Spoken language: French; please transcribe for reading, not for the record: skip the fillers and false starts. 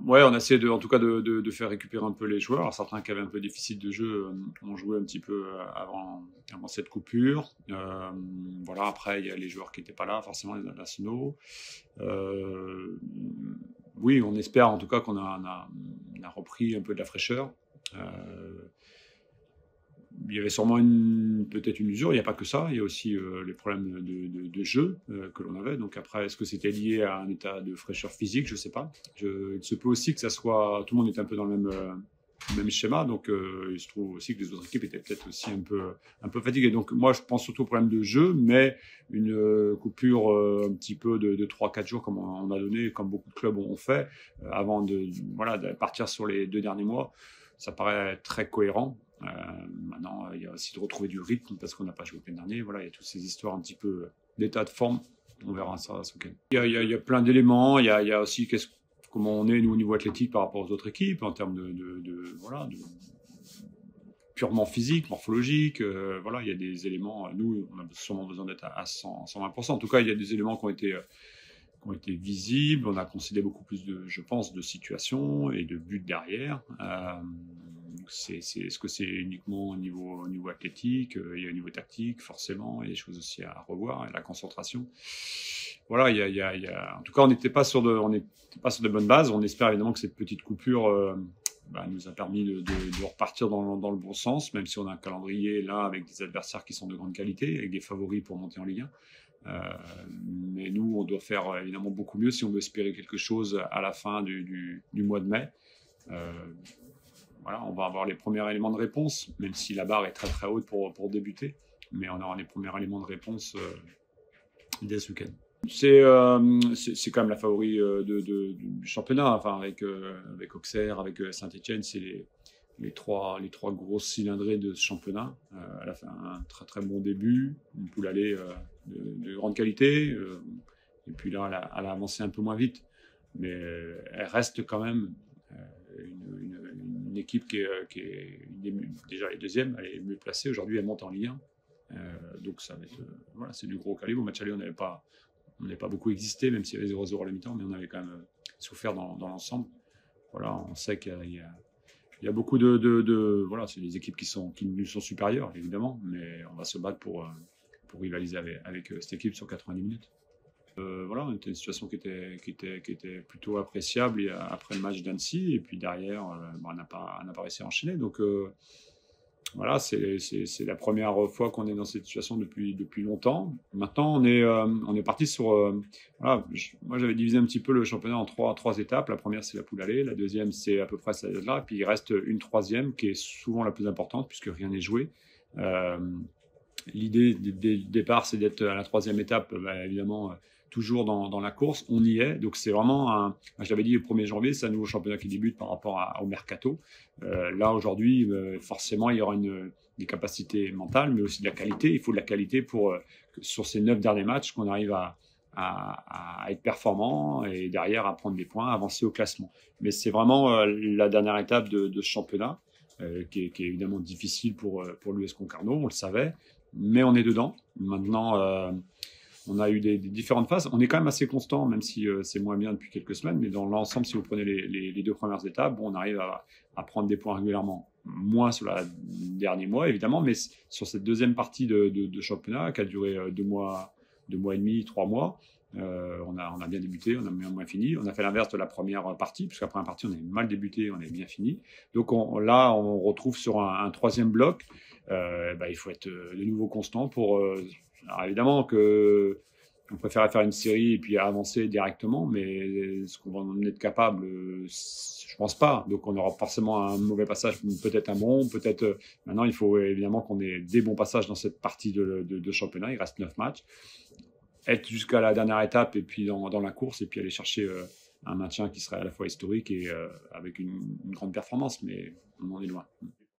Ouais, on a essayé en tout cas de faire récupérer un peu les joueurs. Alors, certains qui avaient un peu de déficit de jeu ont joué un petit peu avant cette coupure. Voilà, après, il y a les joueurs qui n'étaient pas là, forcément, les nationaux. Oui, on espère en tout cas qu'on a repris un peu de la fraîcheur. Il y avait sûrement peut-être une usure, il n'y a pas que ça, il y a aussi les problèmes de jeu que l'on avait. Donc après, est-ce que c'était lié à un état de fraîcheur physique? Je ne sais pas. Il se peut aussi que ça soit, tout le monde est un peu dans le même schéma, donc il se trouve aussi que les autres équipes étaient peut-être aussi un peu fatiguées. Donc moi, je pense surtout au problème de jeu, mais une coupure un petit peu de 3-4 jours, comme on a donné, comme beaucoup de clubs ont fait, avant de partir sur les 2 derniers mois, ça paraît très cohérent. Maintenant, il y a aussi de retrouver du rythme parce qu'on n'a pas joué le week-end dernier. Voilà, il y a toutes ces histoires un petit peu d'état de forme. On verra ça ce week-end. Il y a plein d'éléments. Il y a aussi comment on est nous au niveau athlétique par rapport aux autres équipes en termes voilà, purement physique, morphologique. Voilà, il y a des éléments. Nous, on a sûrement besoin d'être à 120%. En tout cas, il y a des éléments qui ont été visibles. On a concédé beaucoup plus je pense, de situations et de buts derrière. Est-ce que c'est uniquement au niveau athlétique? Il y a au niveau tactique, forcément, il y a des choses aussi à revoir, et la concentration. Voilà, en tout cas, on n'était pas sur de bonnes bases. On espère évidemment que cette petite coupure nous a permis de repartir dans le bon sens, même si on a un calendrier là avec des adversaires qui sont de grande qualité, avec des favoris pour monter en Ligue 1. Mais nous, on doit faire évidemment beaucoup mieux si on veut espérer quelque chose à la fin du mois de mai. Voilà, on va avoir les premiers éléments de réponse, même si la barre est très très haute pour débuter. Mais on aura les premiers éléments de réponse dès ce week-end. C'est quand même la favori du championnat, enfin avec Auxerre, avec Saint-Etienne, c'est les trois grosses cylindrées de ce championnat. Elle a fait un très très bon début, une poule allée de grande qualité, et puis là elle a avancé un peu moins vite, mais elle reste quand même une équipe qui est déjà les deuxièmes, elle est mieux placée. Aujourd'hui, elle monte en Ligue 1. Donc ça va être, voilà, c'est du gros calibre. Au match aller, on n'avait pas beaucoup existé, même s'il y avait 0-0 à la mi-temps, mais on avait quand même souffert dans l'ensemble. Voilà, on sait qu'il y a beaucoup voilà, c'est des équipes qui nous sont supérieures, évidemment, mais on va se battre pour rivaliser avec cette équipe sur 90 minutes. Voilà, c'était une situation qui était plutôt appréciable après le match d'Annecy, et puis derrière, on n'a pas réussi à enchaîner. Donc voilà, c'est la première fois qu'on est dans cette situation depuis longtemps. Maintenant, on est parti sur. Voilà, moi, j'avais divisé un petit peu le championnat en trois étapes. La première, c'est la poule allée. La deuxième, c'est à peu près celle-là. Puis il reste une troisième qui est souvent la plus importante puisque rien n'est joué. L'idée du départ, c'est d'être à la troisième étape, évidemment, toujours dans la course. On y est. Donc, c'est vraiment je l'avais dit, le 1er janvier, c'est un nouveau championnat qui débute par rapport au mercato. Là, aujourd'hui, forcément, il y aura des capacités mentales, mais aussi de la qualité. Il faut de la qualité pour, sur ces 9 derniers matchs, qu'on arrive à être performant et derrière à prendre des points, avancer au classement. Mais c'est vraiment la dernière étape de ce championnat, qui est évidemment difficile pour l'US Concarneau, on le savait. Mais on est dedans. Maintenant, on a eu des différentes phases. On est quand même assez constant, même si c'est moins bien depuis quelques semaines. Mais dans l'ensemble, si vous prenez les 2 premières étapes, on arrive à prendre des points régulièrement. Moins sur le dernier mois, évidemment, mais sur cette deuxième partie de championnat qui a duré 2 mois et demi, 3 mois, on a bien débuté, on a bien fini. On a fait l'inverse de la première partie, puisque la première partie, on avait mal débuté, on avait bien fini. Donc là, on retrouve sur un troisième bloc. Il faut être de nouveau constant pour. Alors évidemment on préfère faire une série et puis avancer directement, mais est-ce qu'on va en être capable? Je pense pas. Donc on aura forcément un mauvais passage, peut-être un bon, peut-être. Maintenant, il faut évidemment qu'on ait des bons passages dans cette partie de championnat. Il reste 9 matchs. Être jusqu'à la dernière étape et puis dans la course et puis aller chercher un maintien qui serait à la fois historique et avec une grande performance, mais on en est loin.